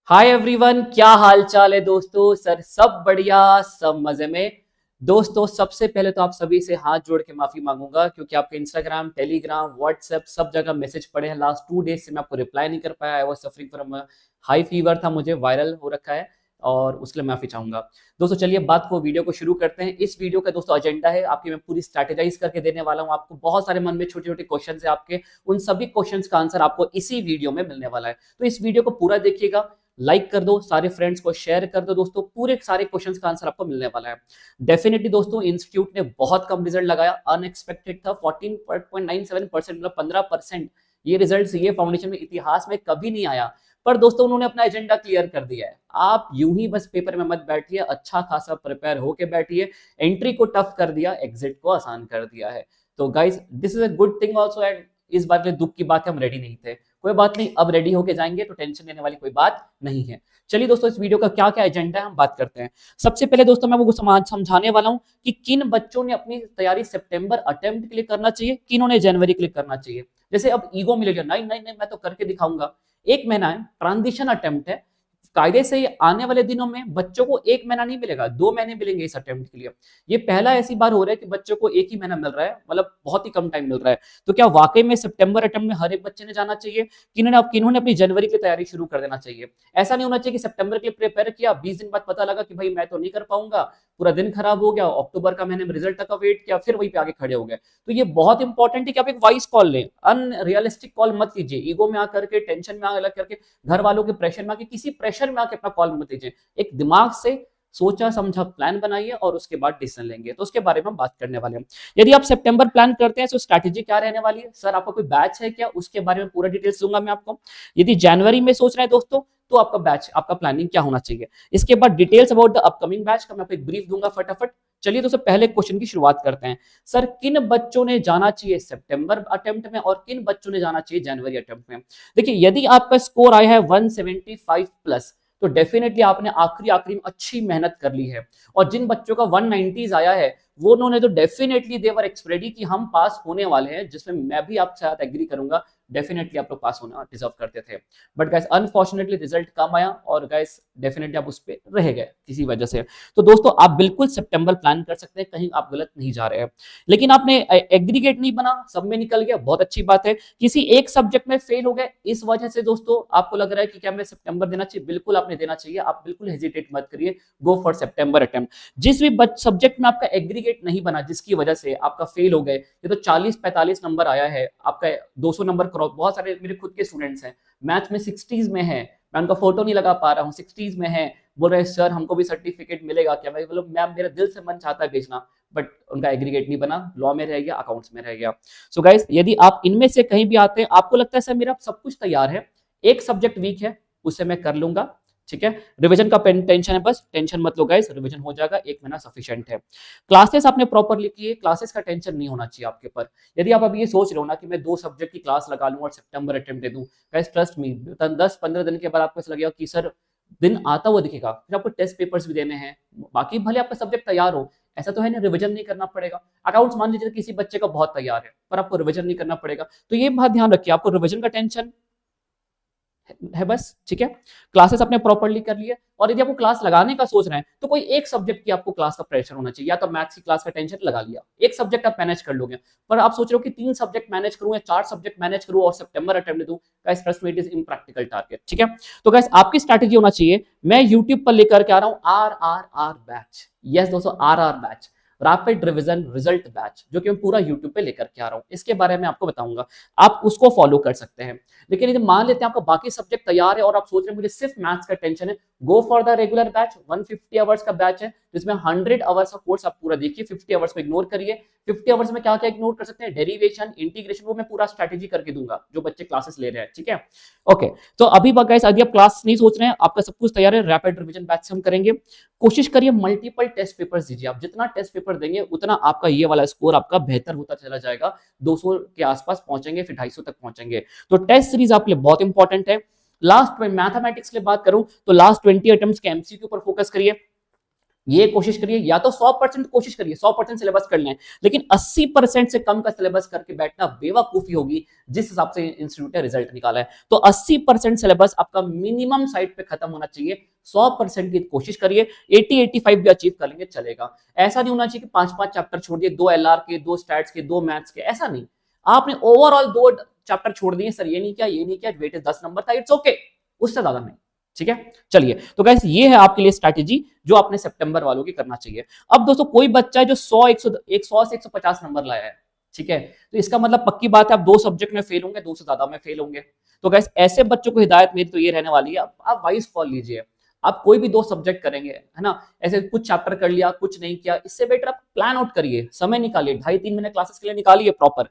Hi everyone, क्या हाल चाल है दोस्तों। सर सब बढ़िया, सब मजे में। दोस्तों सबसे पहले तो आप सभी से हाथ जोड़ के माफी मांगूंगा क्योंकि आपके इंस्टाग्राम, टेलीग्राम, व्हाट्सएप सब जगह मैसेज पड़े हैं। लास्ट 2 डेज से मैं आपको रिप्लाई नहीं कर पाया। I was suffering from high fever था, मुझे वायरल हो रखा है और उसके लिए माफी चाहूंगा। दोस्तों चलिए बात को, वीडियो को शुरू करते हैं। इस वीडियो का दोस्तों एजेंडा है आपकी, मैं पूरी स्ट्रैटेजाइज करके देने वाला हूं आपको। बहुत सारे मन में छोटे छोटे क्वेश्चन है आपके, उन सभी क्वेश्चन का आंसर आपको इसी वीडियो में मिलने वाला है। तो इस वीडियो को पूरा देखिएगा, लाइक कर दो, सारे फ्रेंड्स को शेयर कर दो। दोस्तों पूरे सारे क्वेश्चंस का आंसर आपको मिलने वाला है। डेफिनेटली दोस्तों इंस्टीट्यूट ने बहुत कम रिजल्ट लगाया, अनएक्सपेक्टेड था। 14.97%, मतलब 15%। ये रिजल्ट ये फाउंडेशन में इतिहास में कभी नहीं आया। पर दोस्तों उन्होंने अपना एजेंडा क्लियर कर दिया है। आप यूं ही बस पेपर में मत बैठिए, अच्छा खासा प्रिपेयर होके बैठिए। एंट्री को टफ कर दिया, एग्जिट को आसान कर दिया है। तो guys this is a good thing also. And इस बात में दुख की बात है, हम रेडी नहीं थे। कोई बात नहीं, अब रेडी होके जाएंगे तो टेंशन लेने वाली कोई बात नहीं है। चलिए दोस्तों इस वीडियो का क्या क्या एजेंडा है हम बात करते हैं। सबसे पहले दोस्तों मैं वो समझाने वाला हूं कि किन बच्चों ने अपनी तैयारी सितंबर अटेम्प्ट के लिए करना चाहिए, किन्होंने जनवरी के लिए करना चाहिए। जैसे अब ईगो मिलेगा, नहीं नहीं नहीं मैं तो करके दिखाऊंगा। 1 महीना है, ट्रांजिशन अटेम्प्ट है। कायदे से आने वाले दिनों में बच्चों को 1 महीना नहीं मिलेगा, 2 महीने मिलेंगे इस अटेम्प्ट के लिए। ये पहला ऐसी बार हो रहा है कि बच्चों को 1 ही महीना मिल रहा है, मतलब बहुत ही कम टाइम मिल रहा है। तो क्या वाकई में सितंबर अटेम्प्ट में हर एक बच्चे ने जाना चाहिए, किन्होंने अपनी जनवरी की तैयारी शुरू कर देना चाहिए। ऐसा नहीं होना चाहिए कि सितंबर के लिए प्रिपेयर किया, 20 दिन बाद पता लगा कि भाई मैं तो नहीं कर पाऊंगा, पूरा दिन खराब हो गया, अक्टूबर का महीने में रिजल्ट तक का वेट किया, फिर वहीं पे आगे खड़े हो गए। तो ये बहुत इंपॉर्टेंट है कि आप एक वाइज कॉल लें, अनरियलिस्टिक कॉल मत लीजिए। ईगो में आकर के, टेंशन में आकर के, घर वालों के प्रेशर में आके, किसी प्रेशर में आके अपना कॉल मत लीजिए। एक दिमाग से सोचा समझा प्लान बनाइए और उसके बाद डिसीजन लेंगे। तो उसके बारे में हम बात करने वाले हैं। यदि आप सितंबर प्लान करते हैं तो स्ट्रैटेजी क्या रहने वाली है। सर आपका कोई बैच है क्या, उसके बारे में पूरा डिटेल्स दूंगा मैं आपको। यदि जनवरी में सोच रहे हैं दोस्तों तो आपका बैच, आपका प्लानिंग क्या होना चाहिए। इसके बाद details about the upcoming batch का मैं आपको एक ब्रीफ दूंगा फटाफट। चलिए तो पहले क्वेश्चन की शुरुआत करते हैं। सर किन बच्चों ने जाना चाहिए सितंबर अटेम्प्ट में और किन बच्चों ने जाना चाहिए जनवरी अटेम्प्ट में। देखिए यदि आपका स्कोर आया है 175 प्लस तो डेफिनेटली आपने आखिरी आखिरी में अच्छी मेहनत कर ली है। और जिन बच्चों का 190 आया है वो उन्होंने तो डेफिनेटली देवर एक्सपेक्टेड कि हम पास होने वाले हैं, जिसमें मैं भी आपके साथ एग्री करूंगा। डेफिनेटली आप लोग पास होना डिजर्व करते थे। बट गाइस अनफॉर्चुनेटली रिजल्ट कम आया और गाइस डेफिनेटली आप उस पर रह गए किसी वजह से। तो दोस्तों आप बिल्कुल सितंबर प्लान कर सकते हैं, कहीं आप गलत नहीं जा रहे हैं। लेकिन आपने एग्रीगेट नहीं बना, सब में निकल गया, बहुत अच्छी बात है। किसी एक सब्जेक्ट में फेल हो गए, इस वजह से दोस्तों आपको लग रहा है कि क्या मैं सितंबर देना चाहिए, बिल्कुल आपने देना चाहिए। आप बिल्कुल हेजिटेट मत करिए, गो फॉर सितंबर अटेम्प्ट। जिस भी सब्जेक्ट में आपका एग्रीगेट नहीं बना, जिसकी वजह से आपका फेल हो गए, ये तो 40-45 नंबर आया है आपका, 200 नंबर क्रॉस। बहुत सारे मेरे खुद के स्टूडेंट्स हैं, मैथ में 60s में है, मैं उनका फोटो नहीं लगा पा रहा हूँ, 60s में है, बोल रहे सर हमको भी सर्टिफिकेट मिलेगा क्या। मैं बोलो मैम मेरा दिल से मन चाहता है भेजना, बट उनका एग्रीगेट नहीं बना, लॉ में रह गया, अकाउंट्स में रह गया। सो गाइस यदि आप इनमें से कहीं भी आते हैं, आपको लगता है सर मेरा सब कुछ तैयार है, एक सब्जेक्ट वीक है, उसे मैं कर लूंगा, ठीक है, रिवीजन का टेंशन है, बस टेंशन मत लो गाइस, रिवीजन हो जाएगा, 1 महीना सफिशिएंट है। क्लासेस आपने प्रॉपरली की है, क्लासेस का टेंशन नहीं होना चाहिए आपके ऊपर। यदि आप अभी ये सोच रहे हो ना कि मैं 2 सब्जेक्ट की क्लास लगा लूं और सितंबर अटेम्प्ट दे दूं, गाइस ट्रस्ट मी 10-15 दिन के बाद आपको ऐसा लगेगा कि सर दिन आता हुआ दिखेगा। फिर आपको टेस्ट पेपर्स भी देने हैं, बाकी भले आपका सब्जेक्ट तैयार हो, ऐसा तो है नहीं रिवीजन नहीं करना पड़ेगा। अकाउंट्स मान लीजिए किसी बच्चे का बहुत तैयार है पर आपको रिवीजन नहीं करना पड़ेगा, तो ये बात ध्यान रखिए, आपको रिवीजन का टेंशन है बस, ठीक है। क्लासेस आपने प्रॉपर्ली कर लिए। और यदि आपको क्लास लगाने का सोच रहे हैं तो कोई एक सब्जेक्ट की आपको क्लास का प्रेशर होना चाहिए, या तो मैथ्स की क्लास का टेंशन लगा लिया, एक सब्जेक्ट आप मैनेज कर लोगे। पर आप सोच रहे हो कि 3 सब्जेक्ट मैनेज करूं या 4 सब्जेक्ट मैनेज करूं और सितंबर अटेम्प्ट दूं, guys trust me it is impractical target, ठीक है। तो गाइस आपकी स्ट्रैटेजी होना चाहिए, मैं यूट्यूब पर लेकर के आ रहा हूं RRR बैच। यस दोस्तों, RR batch, rapid revision result batch, जो कि मैं पूरा यूट्यूब पे लेकर के आ रहा हूँ। इसके बारे में आपको बताऊंगा, आप उसको फॉलो कर सकते हैं। लेकिन यदि मान लेते हैं आपका बाकी सब्जेक्ट तैयार है और आप सोच रहे हैं मुझे सिर्फ मैथ्स का टेंशन है, go for the regular batch. 150 hours का बैच है जिसमें 100 आवर्स का कोर्स आप पूरा देखिए, 50 आवर्स को इग्नोर करिए। 50 आवर्स में क्या क्या इग्नोर कर सकते हैं, डेरिवेशन, इंटीग्रेशन, वो मैं पूरा स्ट्रैटेजी करके दूंगा जो बच्चे क्लासेस ले रहे हैं, ठीक है। ओके, तो अभी गाइस यदि आप क्लास नहीं सोच रहे हैं, आपका सब कुछ तैयार है, रैपिड रिवीजन बैच से हम करेंगे। कोशिश करिए मल्टीपल टेस्ट पेपर्स दीजिए, आप जितना टेस्ट पेपर देंगे उतना आपका ये वाला स्कोर आपका बेहतर होता चला जाएगा, 200 के आसपास पहुंचेंगे, फिर 250 तक पहुंचेंगे। तो टेस्ट सीरीज आपके लिए बहुत इंपॉर्टेंट है। लास्ट में मैथमेटिक्स की बात करूं तो लास्ट 20 अटेम्प्ट्स के एमसीक्यू पर फोकस करिए। ये कोशिश करिए, या तो 100% कोशिश करिए 100% सिलेबस कर लें, लेकिन 80% से कम का सिलेबस करके बैठना बेवकूफी होगी जिस हिसाब से इंस्टीट्यूट ने रिजल्ट निकाला है। तो 80% सिलेबस आपका मिनिमम साइड पे खत्म होना चाहिए। 100% की कोशिश करिए, 80-85 भी अचीव कर लेंगे चलेगा। ऐसा नहीं होना चाहिए कि 5-5 चैप्टर छोड़ दिए, 2 LR के, 2 स्टैट्स के, 2 मैथ्स के, ऐसा नहीं। आपने ओवरऑल 2 चैप्टर छोड़ दिए, सर ये नहीं किया, ये नहीं किया, वेटेज 10 नंबर था, इट्स ओके, उससे ज्यादा नहीं। ठीक है, चलिए तो गाइस ये है आपके लिए स्ट्रैटेजी जो आपने सितंबर वालों की करना चाहिए। अब दोस्तों कोई बच्चा है जो 100 से 150 नंबर लाया है, ठीक है, तो इसका मतलब पक्की बात है आप 2 सब्जेक्ट में फेल होंगे, 2 से ज्यादा में फेल होंगे। तो गाइस ऐसे बच्चों को हिदायत मेरी तो ये रहने वाली है, आप वाइज कॉल लीजिए। आप कोई भी 2 सब्जेक्ट करेंगे, है ना, ऐसे कुछ चैप्टर कर लिया, कुछ नहीं किया, इससे बेटर आप प्लान आउट करिए, समय निकालिए, 2.5-3 महीने क्लासेस के लिए निकालिए प्रॉपर।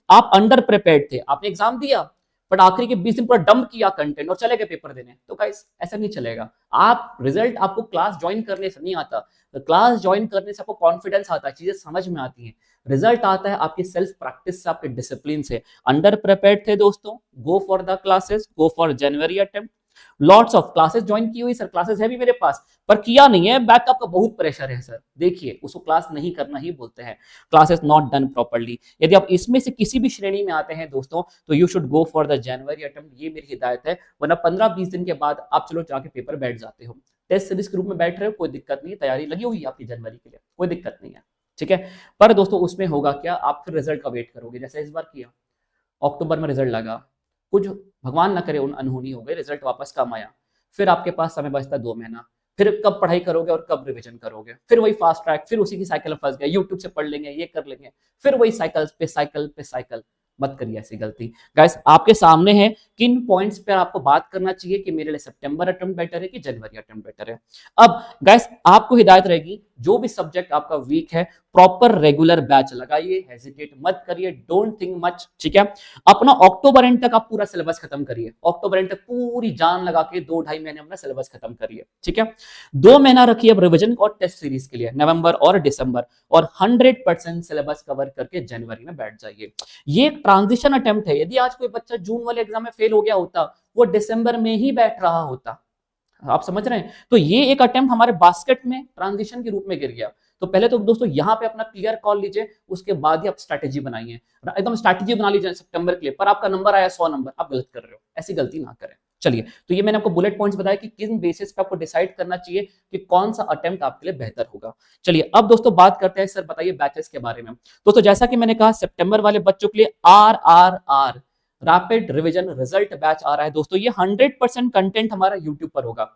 आप अंडर प्रिपेयर्ड थे, आपने एग्जाम दिया बट आखिरी के 20 दिन पूरा डंप किया कंटेंट और चले गए पेपर देने, तो गाइस ऐसा नहीं चलेगा। आप रिजल्ट आपको क्लास ज्वाइन करने से नहीं आता, तो क्लास ज्वाइन करने से आपको कॉन्फिडेंस आता है, चीजें समझ में आती हैं। रिजल्ट आता है आपकी सेल्फ प्रैक्टिस से, आपके डिसिप्लिन से। अंडर प्रिपेयर्ड थे दोस्तों, go for the classes, go for January attempt. Lots of classes join की हुई सर, क्लासेस है भी मेरे पास, पर किया नहीं है, बैकअप का बहुत प्रेशर है सर। देखिए उसको क्लास नहीं करना ही बोलते हैं, क्लासेस नॉट डन प्रॉपर्ली। यदि आप इसमें से किसी भी श्रेणी में आते हैं दोस्तों, तो you should go for the January attempt, ये मेरी हिदायत है। वरना 15-20 दिन के बाद आप चलो जाके पेपर बैठ जाते हो, टेस्ट सीरीज के रूप में बैठ रहे हो, कोई दिक्कत नहीं, तैयारी लगी हुई है आपकी जनवरी के लिए, कोई दिक्कत नहीं है। ठीक है, पर दोस्तों उसमें होगा क्या, आप फिर रिजल्ट का वेट करोगे, जैसे इस बार किया, अक्टूबर में रिजल्ट लगा, कुछ भगवान ना करे अनहोनी हो गई, रिजल्ट वापस कम आया, फिर आपके पास समय बचता 2 महीना, फिर कब पढ़ाई करोगे और कब रिवीजन करोगे, फिर वही फास्ट ट्रैक, फिर उसी की साइकिल में फंस गए, यूट्यूब से पढ़ लेंगे, ये कर लेंगे, फिर वही साइकिल पे साइकिल पे साइकिल। मत करिए ऐसी गलती। गाइस आपके सामने है किन पॉइंट्स पर आपको बात करना चाहिए कि मेरे लिए सितंबर अटेम्प्ट बेटर है कि जनवरी अटेम्प्ट बेटर है। अब गाइस आपको हिदायत रहेगी, जो भी सब्जेक्ट आपका वीक है, प्रॉपर रेगुलर बैच लगाइए, हेजिटेट मत करिए, डोंट थिंक मच। ठीक है, अपना अक्टूबर एंड तक आप पूरा सिलेबस खत्म करिए, अक्टूबर एंड तक पूरी जान लगा के 2-2.5 महीने अपना सिलेबस खत्म करिए। ठीक है, 2 महीना रखिए अब रिवीजन और टेस्ट सीरीज के लिए, नवंबर और दिसंबर, और 100% सिलेबस कवर करके जनवरी में बैठ जाइए। ये एक ट्रांजिशन अटेम्प्ट है, यदि आज कोई बच्चा जून वाले एग्जाम में फेल हो गया होता, वो दिसंबर में ही बैठ रहा होता। आप समझ रहे हैं, तो ये एक अटेम्प्ट हमारे बास्केट में ट्रांजिशन के रूप में गिर गया। तो पहले तो दोस्तों यहाँ पे अपना क्लियर कॉल लीजिए, उसके बाद ही आप स्ट्रैटेजी बनाइए, एकदम स्ट्रैटेजी बना लीजिए सितंबर के लिए, पर आपका नंबर आया 100 नंबर, आप गलत कर रहे हो, ऐसी गलती ना करें। चलिए, तो ये मैंने आपको बुलेट पॉइंट्स बताया कि किन बेसिस पे आपको डिसाइड करना चाहिए कि कौन सा अटेम्प्ट आपके लिए बेहतर होगा। चलिए अब दोस्तों बात करते हैं, सर बताइए बैचेस के बारे में। दोस्तों जैसा कि मैंने कहा, सितंबर वाले बच्चों के लिए RRR rapid revision result batch आ रहा है दोस्तों। ये 100% कंटेंट हमारा यूट्यूब पर होगा,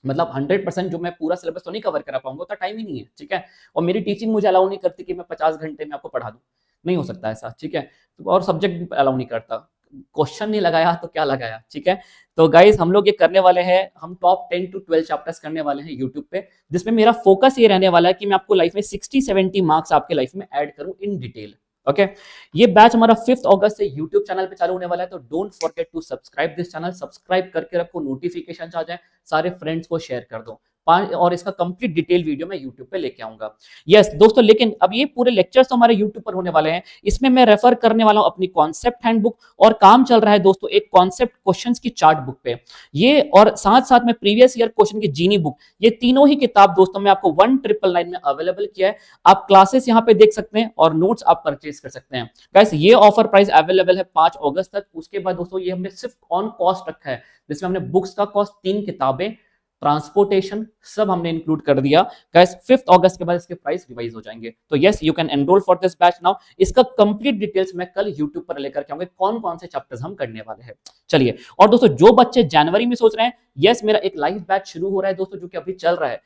मतलब 100% जो मैं पूरा सिलेबस तो नहीं कवर करा पाऊंगा, तो टाइम ही नहीं है। ठीक है, और मेरी टीचिंग मुझे अलाउ नहीं करती कि मैं 50 घंटे में आपको पढ़ा दूं, नहीं हो सकता ऐसा। ठीक है, और सब्जेक्ट भी अलाउ नहीं करता, क्वेश्चन नहीं लगाया तो क्या लगाया। ठीक है, तो गाइज हम लोग ये करने वाले हैं, हम टॉप 10 to 12 चैप्टर्स करने वाले हैं यूट्यूब पे, जिसमें मेरा फोकस ये रहने वाला है कि मैं आपको लाइफ में 60-70 मार्क्स आपके लाइफ में ऐड करूं इन डिटेल। ओके, ये बैच हमारा 5 अगस्त से यूट्यूब चैनल पे चालू होने वाला है, तो don't forget to subscribe this channel, subscribe करके रखो, नोटिफिकेशन आ जाए, सारे फ्रेंड्स को शेयर कर दो, और इसका कंप्लीट डिटेल वीडियो मैं यूट्यूब पे लेके आऊंगा। यस दोस्तों, लेकिन अब ये पूरे लेक्चर्स तो हमारे यूट्यूब पर होने वाले हैं, इसमें मैं रेफर करने वाला हूं अपनी कॉन्सेप्ट हैंडबुक, और काम चल रहा है दोस्तों एक कॉन्सेप्ट क्वेश्चंस की चार्ट बुक पे, ये और साथ साथ में प्रीवियस ईयर क्वेश्चन की जीनी बुक, ये तीनों ही किताब दोस्तों मैं आपको 1999 में अवेलेबल किया है। आप क्लासेस यहाँ पे देख सकते हैं और नोट्स आप परचेज कर सकते हैं। गाइस ये ऑफर प्राइस अवेलेबल है 5 अगस्त तक। उसके बाद दोस्तों ये हमने सिर्फ ऑन कॉस्ट रखा है, जिसमें हमने बुक्स का कॉस्ट, 3 किताबें, ट्रांसपोर्टेशन, सब हमने इंक्लूड कर दिया। गाइस 5 अगस्त के बाद इसके प्राइस रिवाइज हो जाएंगे। तो yes, you can enrol for this batch now. इसका कंप्लीट डिटेल्स मैं कल यूट्यूब पर लेकर के आऊंगा, कौन कौन से चैप्टर्स हम करने वाले हैं। चलिए, और दोस्तों जो बच्चे जनवरी में सोच रहे हैं, यस मेरा एक लाइव बैच शुरू हो रहा है दोस्तों, जो कि अभी चल रहा है।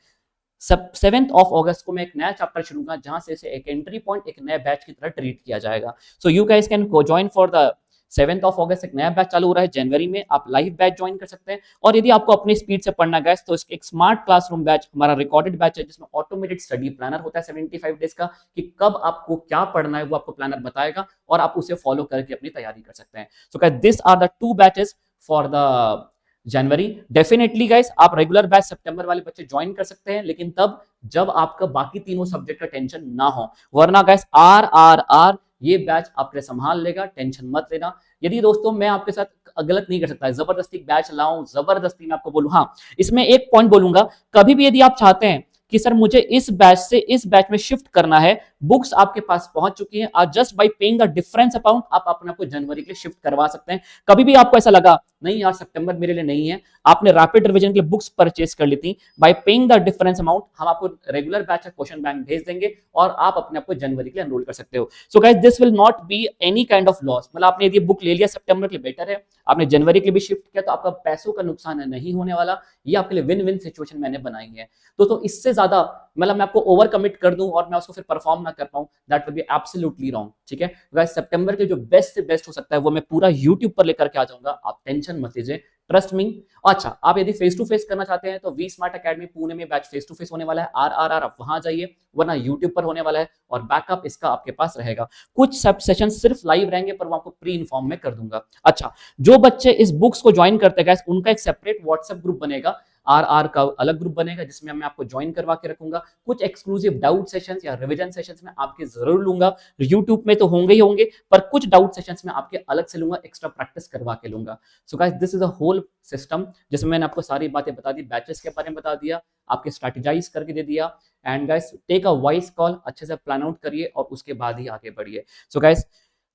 7 अगस्त को मैं एक नया चैप्टर शुरू करूंगा, जहां से इसे एक एंट्री पॉइंट, एक नए बैच की तरह ट्रीट किया जाएगा। So you guys can join for the 7 अगस्त, एक नया बैच चालू हो रहा है जनवरी में, आप लाइव बैच ज्वाइन कर सकते हैं। और यदि आपको अपनी स्पीड से पढ़ना गया तो एक स्मार्ट क्लासरूम बैच, हमारा रिकॉर्डेड बैच है, जिसमें ऑटोमेटेड स्टडी प्लानर होता है 75 डेज का, कि कब आपको क्या पढ़ना है वो आपको प्लानर बताएगा, और आप उसे फॉलो करके अपनी तैयारी कर सकते हैं। So guys this are the 2 batches for the January. Definitely guys आप रेगुलर बैच सितंबर वाले बच्चे ज्वाइन कर सकते हैं, लेकिन तब जब आपका बाकी तीनों सब्जेक्ट का टेंशन ना हो, वरना गाइस RRR ये बैच आपके संभाल लेगा, टेंशन मत लेना। यदि दोस्तों मैं आपके साथ गलत नहीं कर सकता, जबरदस्ती बैच लाऊं, जबरदस्ती मैं आपको बोलूं, हाँ इसमें एक पॉइंट बोलूंगा, कभी भी यदि आप चाहते हैं कि सर मुझे इस बैच से इस बैच में शिफ्ट करना है, बुक्स आपके पास पहुंच चुकी हैं, आज just by paying the difference amount आप अपने आप को जनवरी के लिए शिफ्ट करवा सकते हैं। कभी भी आपको ऐसा लगा नहीं यार सितंबर मेरे लिए नहीं है, आपने रैपिड रिवीजन के लिए बुक्स परचेज कर ली थी, bye paying the difference amount हम आपको रेगुलर बैच का क्वेश्चन बैंक भेज देंगे और आप अपने आप को जनवरी के लिए एनरोल कर सकते हो। सो guys this will not be any kind of loss, मतलब आपने यदि बुक ले लिया सितंबर के लिए बेटर है, आपने जनवरी के लिए भी शिफ्ट किया तो आपका पैसों का नुकसान नहीं होने वाला, ये आपके लिए विन विन सिचुएशन मैंने बनाई है। तो इससे ज्यादा मतलब मैं आपको ओवर कमिट कर दूं और मैं उसको फिर परफॉर्म ना कर पाऊं, that will be absolutely wrong. ठीक है गाइस, सितंबर के जो बेस्ट से बेस्ट हो सकता है वो मैं पूरा यूट्यूब पर लेकर के आ जाऊंगा, आप टेंशन मत लीजिए, ट्रस्ट मी। अच्छा, आप यदि फेस टू फेस करना चाहते हैं तो वी स्मार्ट अकेडमी पुणे में बैच फेस टू फेस होने वाला है, RRR आप वहां जाइए, वरना यूट्यूब पर होने वाला है और बैकअप इसका आपके पास रहेगा। कुछ सब सेशन सिर्फ लाइव रहेंगे पर वो आपको प्री इन्फॉर्म में कर दूंगा। अच्छा, जो बच्चे इस बुक्स को ज्वाइन करते हैं उनका एक सेपरेट व्हाट्सएप ग्रुप बनेगा, RR का अलग ग्रुप बनेगा जिसमें मैं आपको ज्वाइन करवा के रखूंगा। कुछ एक्सक्लूसिव डाउट सेशंस या रिवीजन सेशंस में आपके जरूर लूंगा, यूट्यूब में तो होंगे ही होंगे, पर कुछ डाउट सेशंस में आपके अलग से लूंगा, एक्स्ट्रा प्रैक्टिस करवा के लूंगा। So guys this is a whole system जिसमें मैंने आपको सारी बातें बता दी, बैचेस के बारे में बता दिया, आपके स्ट्रेटेजाइज करके दे दिया। And guys take a wise call, अच्छे से प्लान आउट करिए और उसके बाद ही आगे बढ़िए। So guys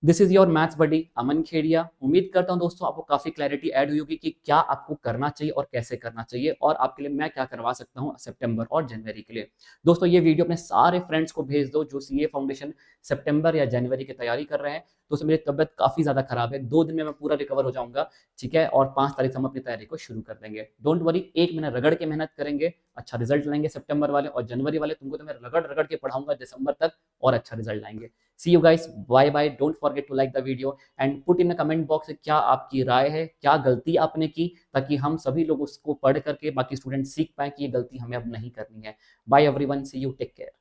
this is your maths buddy Aman Khedia. उम्मीद करता हूं दोस्तों आपको काफी क्लैरिटी ऐड हुई होगी कि क्या आपको करना चाहिए और कैसे करना चाहिए और आपके लिए मैं क्या करवा सकता हूं सितंबर और जनवरी के लिए। दोस्तों ये वीडियो अपने सारे फ्रेंड्स को भेज दो जो सीए फाउंडेशन सितंबर या जनवरी की तैयारी कर रहे हैं। दोस्तों मेरी तबियत काफी ज्यादा खराब है, 2 दिन में मैं पूरा रिकवर हो जाऊंगा, ठीक है, और 5 तारीख से हम अपनी तैयारी को शुरू कर देंगे। डोंट वरी, 1 महीना रगड़ के मेहनत करेंगे, अच्छा रिजल्ट लाएंगे सितंबर वाले, और जनवरी वाले तुमको तो मैं रगड़ रगड़ के पढ़ाऊंगा दिसंबर तक और अच्छा रिजल्ट लाएंगे। See you guys, bye bye, don't forget to like the video and put in the comment box क्या आपकी राय है, क्या गलती आपने की, ताकि हम सभी लोग उसको पढ़ करके बाकी स्टूडेंट सीख पाए कि ये गलती हमें अब नहीं करनी है। Bye everyone, see you, take care.